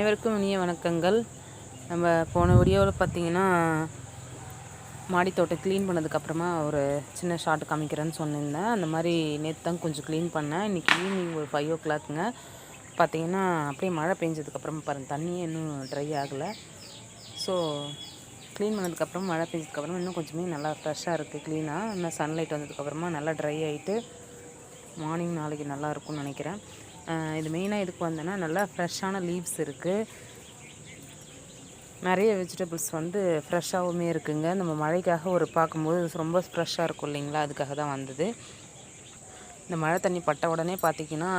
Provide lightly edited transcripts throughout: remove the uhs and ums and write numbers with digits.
அனைவருக்கும் இனிய வணக்கங்கள். நம்ம போன வீடியோவில் பார்த்தீங்கன்னா மாடித்தோட்டம் க்ளீன் பண்ணதுக்கப்புறமா ஒரு சின்ன ஷார்ட் காமிக்கிறேன்னு சொல்லியிருந்தேன். அந்த மாதிரி நேற்று தான் கொஞ்சம் க்ளீன் பண்ணேன். இன்றைக்கி ஈவினிங் ஒரு 5 o'clockங்க பார்த்தீங்கன்னா அப்படியே மழை பெஞ்சதுக்கப்புறமா பாருங்கள், தண்ணியே இன்னும் ட்ரை ஆகலை. ஸோ க்ளீன் பண்ணதுக்கப்புறம் மழை பெஞ்சதுக்கப்புறம் இன்னும் கொஞ்சமே நல்லா ஃப்ரெஷ்ஷாக இருக்குது. க்ளீனாக இன்னும் சன்லைட் வந்ததுக்கப்புறமா நல்லா ட்ரை ஆகிட்டு மார்னிங் நாளைக்கு நல்லா இருக்கும்னு நினைக்கிறேன். இது மெயினாக எதுக்கு வந்தேன்னா, நல்லா ஃப்ரெஷ்ஷான லீவ்ஸ் இருக்குது, நிறைய வெஜிடபிள்ஸ் வந்து ஃப்ரெஷ்ஷாகவுமே இருக்குங்க. நம்ம மழைக்காக ஒரு பார்க்கும்போது ரொம்ப ஃப்ரெஷ்ஷாக இருக்கும் இல்லைங்களா, அதுக்காக தான் வந்தது. இந்த மழை தண்ணி பட்ட உடனே பார்த்திங்கன்னா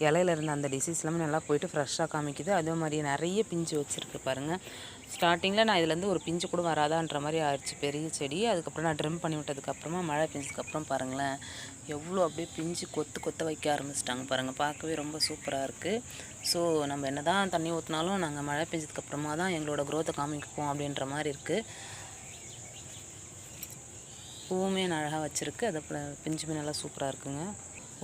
இலையில இருந்த அந்த டிசீஸ் எல்லாமே நல்லா போயிட்டு ஃப்ரெஷ்ஷாக காமிக்குது. அதே மாதிரி நிறைய பிஞ்சு வச்சுருக்கு பாருங்கள். ஸ்டார்டிங்கில் நான் இதுலேருந்து ஒரு பிஞ்சு கூட வராதான்ற மாதிரி ஆயிடுச்சு பெரிய செடி. அதுக்கப்புறம் நான் ட்ரிம் பண்ணி விட்டதுக்கப்புறமா மழை பெஞ்சதுக்கப்புறம் பாருங்களேன், எவ்வளோ அப்படியே பிஞ்சு கொத்த வைக்க ஆரம்பிச்சிட்டாங்க பாருங்கள். பார்க்கவே ரொம்ப சூப்பராக இருக்குது. ஸோ நம்ம என்ன தான் தண்ணி ஊற்றினாலும் நாங்கள் மழை பெஞ்சதுக்கப்புறமா தான் எங்களோட க்ரோத்தை காமிப்போம் அப்படின்ற மாதிரி இருக்குது. பூவுமே அழகாக வச்சுருக்கு, அதை பிஞ்சுமே நல்லா சூப்பராக இருக்குங்க.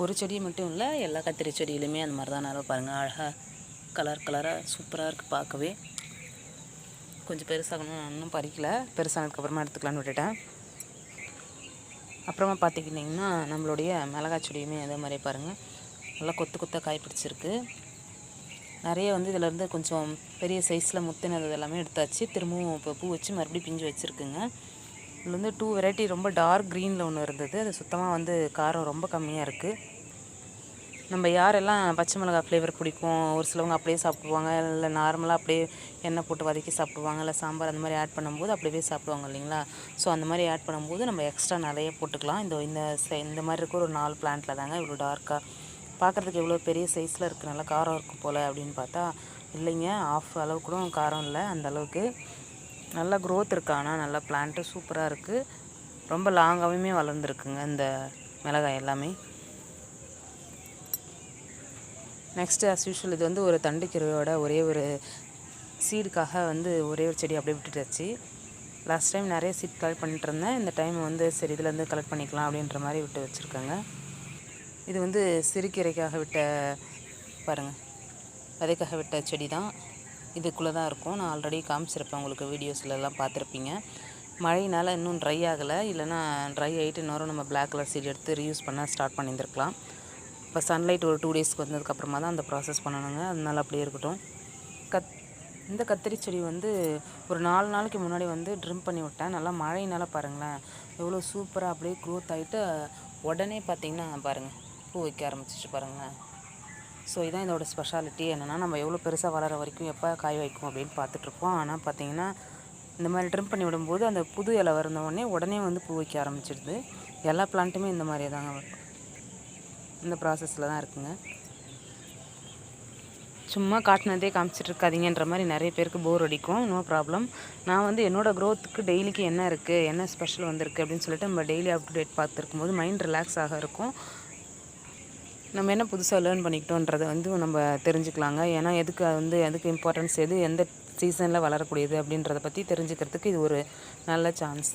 ஒரு செடி மட்டும் இல்லை, எல்லா கத்திரி செடியிலுமே அந்த மாதிரி தான் நல்லா பாருங்கள், அழகாக கலராக சூப்பராக இருக்குது பார்க்கவே. கொஞ்சம் பெருசாகணும், இன்னும் பறிக்கலை, பெருசானதுக்கப்புறமா எடுத்துக்கலான்னு விட்டுட்டேன். அப்புறமா பார்த்திக்கிட்டிங்கன்னா நம்மளுடைய மிளகாய் செடியுமே அதே மாதிரி பாருங்கள், நல்லா கொத்தாக காய் பிடிச்சிருக்கு. நிறைய வந்து இதிலேருந்து கொஞ்சம் பெரிய சைஸில் முத்தினது எல்லாமே எடுத்தாச்சு. திரும்பவும் இப்போ பூ வச்சு மறுபடியும் பிஞ்சு வச்சுருக்குங்க. இதில் வந்து 2 வெரைட்டி ரொம்ப டார்க் க்ரீனில் ஒன்று இருந்தது, அது சுத்தமாக வந்து காரம் ரொம்ப கம்மியாக இருக்குது. நம்ம யாரெல்லாம் பச்சை மிளகாய் ஃப்ளேவர் பிடிக்கும், ஒரு சிலவங்க அப்படியே சாப்பிடுவாங்க, இல்லை நார்மலாக அப்படியே எண்ணெய் போட்டு வதக்கி சாப்பிடுவாங்க, இல்லை சாம்பார் அந்த மாதிரி ஆட் பண்ணும்போது அப்படியே சாப்பிடுவாங்க இல்லைங்களா. ஸோ அந்த மாதிரி ஆட் பண்ணும்போது நம்ம எக்ஸ்ட்ரா நிறைய போட்டுக்கலாம். இந்த மாதிரி இருக்க ஒரு 4 பிளான்ட்டில் தாங்க இவ்வளோ டார்க்காக பார்க்குறதுக்கு எவ்வளோ பெரிய சைஸில் இருக்குது, நல்லா காரம் இருக்கும் போல் அப்படின்னு பார்த்தா இல்லைங்க, ஆஃப் அளவு கூட காரம் இல்லை, அந்த அளவுக்கு நல்லா க்ரோத் இருக்கு. ஆனால் நல்லா பிளான்ட்டு சூப்பராக இருக்குது, ரொம்ப லாங்காகவுமே வளர்ந்துருக்குங்க இந்த மிளகாய் எல்லாமே. நெக்ஸ்ட்டு ஆஸ் யூஷுவல் இது வந்து ஒரு தண்டுக்கீரையோட ஒரே ஒரு சீடுக்காக வந்து ஒரே ஒரு செடி அப்படியே விட்டுட்டாச்சு. லாஸ்ட் டைம் நிறைய சீட் கலெக்ட் பண்ணிட்டு இருந்தேன், இந்த டைம் வந்து சரி இதுலேருந்து கலெக்ட் பண்ணிக்கலாம் அப்படின்ற மாதிரி விட்டு வச்சுருக்காங்க. இது வந்து சிறுகீரைக்காக விட்ட பாருங்கள், விதைக்காக விட்ட செடி தான், இதுக்குள்ளே தான் இருக்கும். நான் ஆல்ரெடி காமிச்சிருப்பேன் உங்களுக்கு, வீடியோஸ்லலாம் பார்த்துருப்பீங்க. மழையினால் இன்னும் ட்ரை ஆகலை, இல்லைனா ட்ரை ஆகிட்டு இன்னொரு நம்ம பிளாக் கலர் சீட் எடுத்து ரீயூஸ் பண்ண ஸ்டார்ட் பண்ணியிருந்துருக்கலாம். இப்போ சன்லைட் ஒரு 2 டேஸ்க்கு வந்ததுக்கப்புறமா தான் அந்த ப்ராசஸ் பண்ணணுங்க, அதனால அப்படியே இருக்கட்டும். இந்த கத்திரி செடி வந்து ஒரு 4 நாளைக்கு முன்னாடி வந்து ட்ரிம் பண்ணி விட்டேன். நல்லா மழையினால் பாருங்களேன் எவ்வளோ சூப்பராக அப்படியே க்ரோத் ஆகிட்டு உடனே பார்த்திங்கன்னா பாருங்கள் பூ வைக்க ஆரம்பிச்சிச்சு பாருங்கள். ஸோ இதான் இதோட ஸ்பெஷாலிட்டி என்னென்னா, நம்ம எவ்வளோ பெருசாக வளர வரைக்கும் எப்போ காய் வைக்கும் அப்படின்னு பார்த்துட்ருப்போம். ஆனால் பார்த்திங்கன்னா இந்த மாதிரி ட்ரிம் பண்ணி விடும்போது அந்த புது இலை வந்தோடனே உடனே வந்து பூ வைக்க ஆரம்பிச்சிடுது. எல்லா பிளான்ட்டுமே இந்த மாதிரி தாங்க, இந்த ப்ராசஸில் தான் இருக்குங்க. சும்மா காட்டினதே காமிச்சிட்ருக்காதீங்கன்ற மாதிரி நிறைய பேருக்கு போர் அடிக்கும். No problem. நான் வந்து என்னோடய க்ரோத்துக்கு டெய்லிக்கு என்ன இருக்குது, என்ன ஸ்பெஷல் வந்திருக்கு அப்படின்னு சொல்லிட்டு நம்ம டெய்லி அப் டு டேட் பார்த்துருக்கும்போது மைண்ட் ரிலாக்ஸாக இருக்கும். நம்ம என்ன புதுசாக லேர்ன் பண்ணிக்கிட்டோன்றதை வந்து நம்ம தெரிஞ்சுக்கலாங்க. ஏன்னா எதுக்கு இம்பார்ட்டன்ஸ், எந்த சீசனில் வளரக்கூடியது அப்படின்றத பற்றி தெரிஞ்சுக்கிறதுக்கு இது ஒரு நல்ல சான்ஸ்.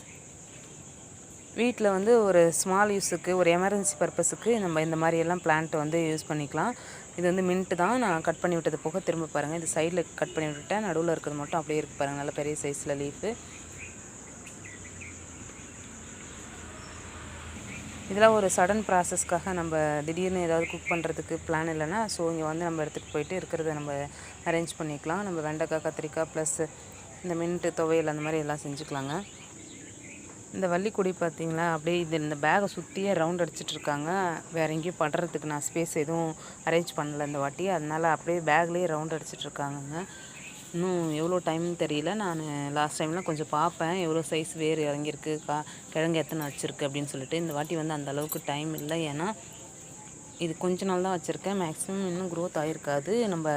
வீட்டில் வந்து ஒரு ஸ்மால் யூஸுக்கு, ஒரு எமர்ஜென்சி பர்பஸுக்கு நம்ம இந்த மாதிரியெல்லாம் பிளான்ட் வந்து யூஸ் பண்ணிக்கலாம். இது வந்து மின்ட்டு தான், நான் கட் பண்ணி விட்டது போக திரும்ப பாருங்கள், இது சைடில் கட் பண்ணி விட்டுட்டேன், நடுவில் இருக்கிறது மட்டும் அப்படியே இருக்குது பாருங்கள், நல்ல பெரிய சைஸில் லீஃபு. இதெல்லாம் ஒரு சடன் ப்ராசஸ்க்காக நம்ம திடீர்னு ஏதாவது குக் பண்ணுறதுக்கு பிளான் இல்லைன்னா, ஸோ இங்கே வந்து நம்ம எடுத்துகிட்டு போயிட்டு இருக்கிறத நம்ம அரேஞ்ச் பண்ணிக்கலாம். நம்ம வெண்டைக்காய், கத்திரிக்காய் ப்ளஸ் இந்த மின்ட்டு துவையல் அந்த மாதிரி எல்லாம் செஞ்சுக்கலாங்க. இந்த வள்ளிக்கொடி பார்த்திங்களா, அப்படியே இந்த பேகை சுற்றியே ரவுண்ட் அடிச்சிட்ருக்காங்க. வேறு எங்கேயும் படுறதுக்கு நான் ஸ்பேஸ் எதுவும் அரேஞ்ச் பண்ணலை இந்த வாட்டி, அதனால் அப்படியே பேக்லேயே ரவுண்ட் அடிச்சிட்ருக்காங்கங்க. இன்னும் எவ்வளோ டைம்னு தெரியல. நான் லாஸ்ட் டைம்லாம் கொஞ்சம் பார்ப்பேன் எவ்வளோ சைஸ் வேர் இறங்கியிருக்கு, கிழங்கு எத்தனை வச்சுருக்கு அப்படின்னு சொல்லிட்டு. இந்த வாட்டி வந்து அந்தளவுக்கு டைம் இல்லை, ஏன்னா இது கொஞ்ச நாள் தான் வச்சுருக்கேன், மேக்ஸிமம் இன்னும் க்ரோத் ஆகிருக்காது. நம்ம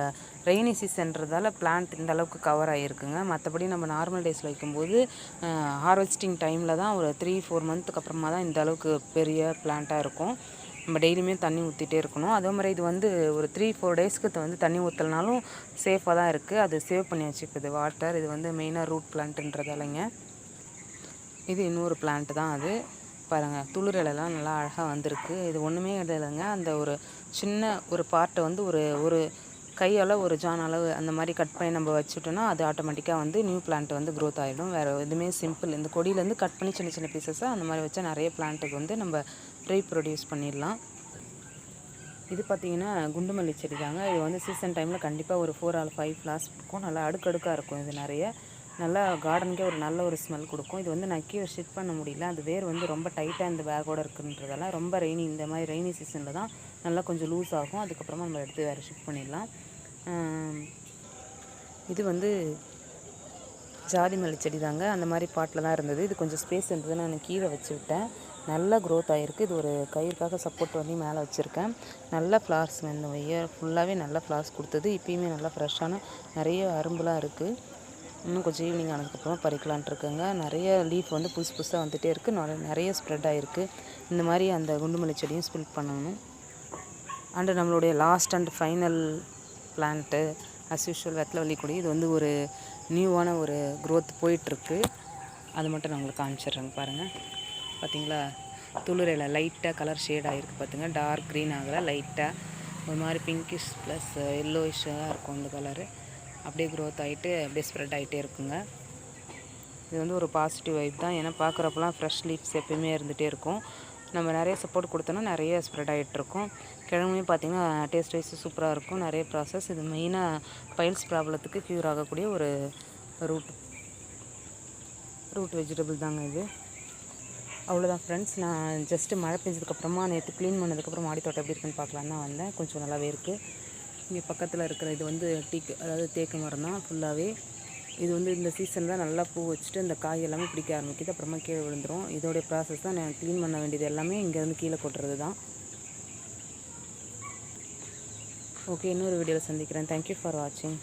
ரெய்னி சீசன்றதால பிளான்ட் இந்த அளவுக்கு கவர் ஆகிருக்குங்க. மற்றபடி நம்ம நார்மல் டேஸில் வைக்கும்போது ஹார்வெஸ்டிங் டைமில் தான் ஒரு 3-4 மந்த்துக்கு அப்புறமா தான் இந்த அளவுக்கு பெரிய பிளான்ட்டாக இருக்கும். நம்ம டெய்லியுமே தண்ணி ஊற்றிட்டே இருக்கணும். அதே மாதிரி இது வந்து ஒரு 3-4 டேஸ்க்கு வந்து தண்ணி ஊற்றலனாலும் சேஃபாக தான் இருக்குது, அது சேவ் பண்ணி வச்சுக்குது வாட்டர். இது வந்து மெயினாக ரூட் பிளான்ட்டுன்றதாலங்க. இது இன்னொரு பிளான்ட்டு தான், அது பாருங்கள் துளிர் இலைலாம் நல்லா அழகாக வந்திருக்கு. இது ஒன்றுமே இல்லைங்க, அந்த ஒரு சின்ன ஒரு பார்ட்டை வந்து ஒரு கையால் ஒரு ஜான் அளவு அந்த மாதிரி கட் பண்ணி நம்ம வச்சுட்டோன்னா அது ஆட்டோமேட்டிக்காக வந்து நியூ பிளான்ட் வந்து க்ரோத் ஆகிடும். வேறு எதுவுமே சிம்பிள். இந்த கொடியிலேருந்து கட் பண்ணி சின்ன சின்ன பீசஸாக அந்த மாதிரி வச்சா நிறைய பிளான்ட்டுக்கு வந்து நம்ம ரீப்ரொடியூஸ் பண்ணிடலாம். இது பார்த்திங்கன்னா குண்டுமல்லி செடி தாங்க. இது வந்து சீசன் டைமில் கண்டிப்பாக ஒரு 4 or 5 ஃப்ளார்ஸ் இருக்கும். நல்லா அடுக்கடுக்காக இருக்கும். இது நிறைய நல்லா கார்டனுக்கே ஒரு நல்ல ஒரு ஸ்மெல் கொடுக்கும். இது வந்து நான் கீழே ஷிஃப்ட் பண்ண முடியல. அது வேர் வந்து ரொம்ப டைட்டாக இந்த பேக்கோடு இருக்குன்றதால ரொம்ப இந்த மாதிரி ரெய்னி சீசனில் தான் நல்லா கொஞ்சம் லூஸ் ஆகும். அதுக்கப்புறமா நம்ம எடுத்து வேறு ஷிஃப்ட் பண்ணிடலாம். இது வந்து ஜாதி மல்லி செடி தாங்க. அந்த மாதிரி பாட்டில் தான் இருந்தது. இது கொஞ்சம் ஸ்பேஸ் இருந்தது, நான் கீழே வச்சு விட்டேன். நல்லா க்ரோத் ஆகிருக்கு. இது ஒரு கயிறுக்காக சப்போர்ட் பண்ணி மேலே வச்சுருக்கேன். நல்ல ஃப்ளார்ஸ் இந்த இயர் ஃபுல்லாகவே நல்ல ஃப்ளார்ஸ் கொடுத்தது. இப்போயுமே நல்லா ஃப்ரெஷ்ஷான நிறைய அரும்புலாம் இருக்குது. இன்னும் கொஞ்சம் ஈவினிங் ஆனதுக்கப்புறமா பறிக்கலான்ட்டு இருக்குங்க. நிறைய லீஃப் வந்து புதுசு புதுசாக வந்துகிட்டே இருக்குது. நிறைய ஸ்ப்ரெட் ஆகிருக்கு. இந்த மாதிரி அந்த குண்டுமல்லி செடியும் ஸ்பில் பண்ணணும். அண்டு நம்மளுடைய last and final plant as usual வெத்தலைவள்ளி கொடி. இது வந்து ஒரு நியூவான ஒரு க்ரோத் போயிட்டுருக்கு. அது மட்டும் நான் உங்களுக்கு காமிச்சிட்றேங்க. பாருங்கள், பார்த்தீங்களா? துளிரையில் லைட்டாக கலர் ஷேட் ஆகிருக்கு. பார்த்துங்க, டார்க் க்ரீன் ஆகலை, லைட்டாக ஒரு மாதிரி பிங்கிஷ் ப்ளஸ் எல்லோயிஷாக இருக்கும் இந்த கலரு. அப்படியே க்ரோத் ஆகிட்டு அப்படியே ஸ்ப்ரெட் ஆகிட்டே இருக்குங்க. இது வந்து ஒரு பாசிட்டிவ் வைப் தான். ஏன்னா பார்க்குறப்பெல்லாம் ஃப்ரெஷ் லீவ்ஸ் எப்பயுமே இருந்துகிட்டே இருக்கும். நம்ம நிறைய சப்போர்ட் கொடுத்தோன்னா நிறைய ஸ்ப்ரெட் ஆகிட்ருக்கும். கிழங்குமே பார்த்திங்கன்னா டேஸ்ட் வைஸ் சூப்பராக இருக்கும். நிறைய ப்ராசஸ். இது மெயினாக பைல்ஸ் ப்ராப்ளத்துக்கு க்யூர் ஆகக்கூடிய ஒரு ரூட் வெஜிடபிள் தாங்க இது. அவ்வளோதான் ஃப்ரெண்ட்ஸ். நான் ஜஸ்ட்டு மழை பெஞ்சதுக்கப்புறமா நேற்று க்ளீன் பண்ணதுக்கப்புறம் மாடி தோட்டம் எப்படி இருக்குன்னு பார்க்கலான்னு தான் வந்தேன். கொஞ்சம் நல்லாவே இருக்குது. இங்கே பக்கத்தில் இருக்கிற இது வந்து அதாவது தேக்கு மரம் தான் ஃபுல்லாகவே. இது வந்து இந்த சீசன் தான் நல்லா பூ வச்சுட்டு இந்த காய் எல்லாமே பிடிக்க ஆரம்பிக்குது. அப்புறமா கீழே விழுந்துடும். இதோடைய ப்ராசஸ் தான். நான் க்ளீன் பண்ண வேண்டியது எல்லாமே இங்கேருந்து கீழே கொட்டுறது தான். ஓகே, இன்னொரு வீடியோவில் சந்திக்கிறேன். தேங்க்யூ ஃபார் வாட்சிங்.